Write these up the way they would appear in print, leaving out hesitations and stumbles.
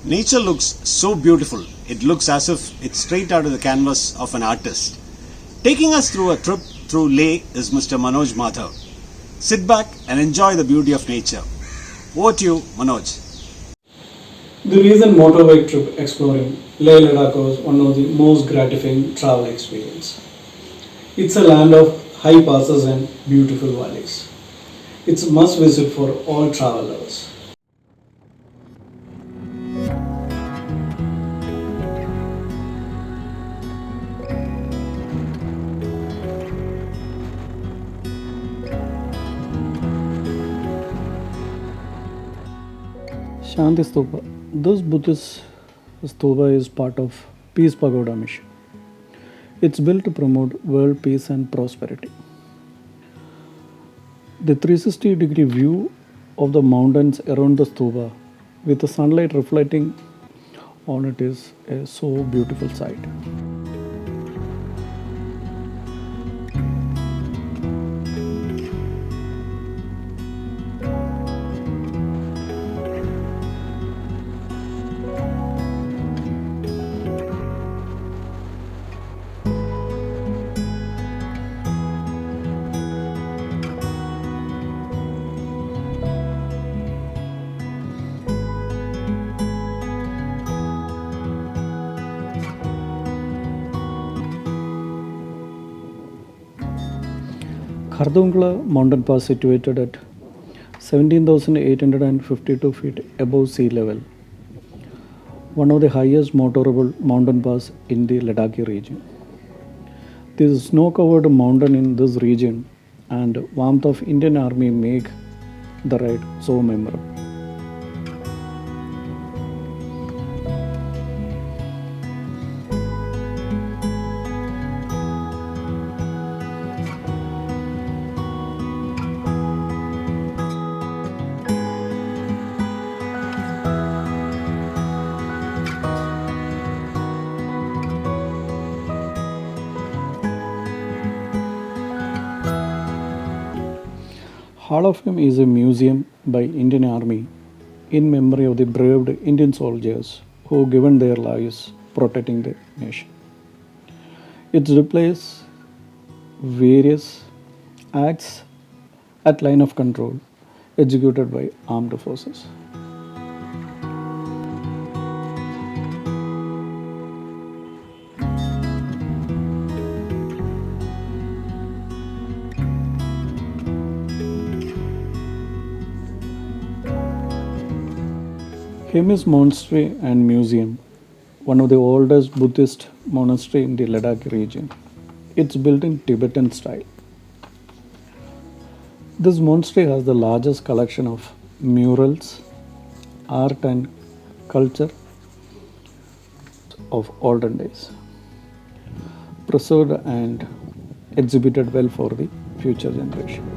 Nature looks so beautiful, it looks as if it's straight out of the canvas of an artist. Taking us through a trip through Leh is Mr. Manoj Madhav. Sit back and enjoy the beauty of nature. Over to you, Manoj. The recent motorbike trip exploring Leh Ladakh was one of the most gratifying travel experiences. It's a land of high passes and beautiful valleys. It's a must visit for all travelers. Shanti Stupa. This Buddhist stupa is part of Peace Pagoda mission. It's built to promote world peace and prosperity. The 360-degree view of the mountains around the stupa with the sunlight reflecting on it is a so beautiful sight. Khardungla mountain pass situated at 17,852 feet above sea level, one of the highest motorable mountain pass in the Ladakhi region. This snow-covered mountain in this region and warmth of Indian Army make the ride so memorable. Hall of Fame is a museum by Indian Army in memory of the brave Indian soldiers who given their lives protecting the nation. It displays various acts at line of control executed by armed forces. Hemis Monastery and Museum, one of the oldest Buddhist monastery in the Ladakh region. It's built in Tibetan style. This monastery has the largest collection of murals, art and culture of olden days, preserved and exhibited well for the future generation.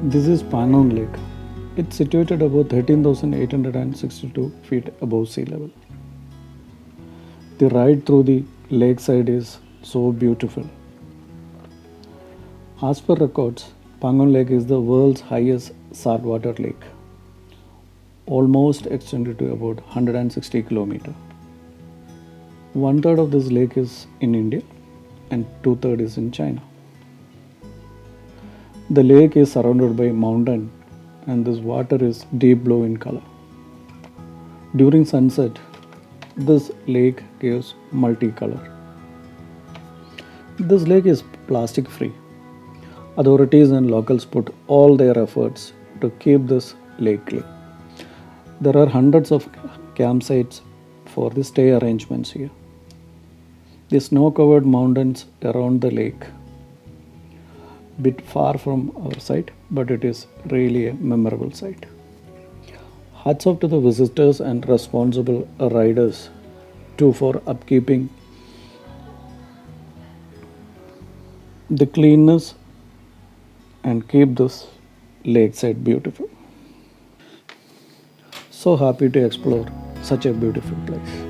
This is Pangong Lake. It's situated about 13,862 feet above sea level. The ride through the lakeside is so beautiful. As per records, Pangong Lake is the world's highest saltwater lake, almost extended to about 160 kilometers. One third of this lake is in India and two-thirds is in China. The lake is surrounded by mountain and this water is deep blue in color. During sunset, this lake gives multicolor. This lake is plastic free. Authorities and locals put all their efforts to keep this lake clean. There are hundreds of campsites for the stay arrangements here. The snow covered mountains around the lake, bit far from our site, but it is really a memorable site. Hats off to the visitors and responsible riders too for upkeeping the cleanness and keep this lakeside beautiful. So happy to explore such a beautiful place.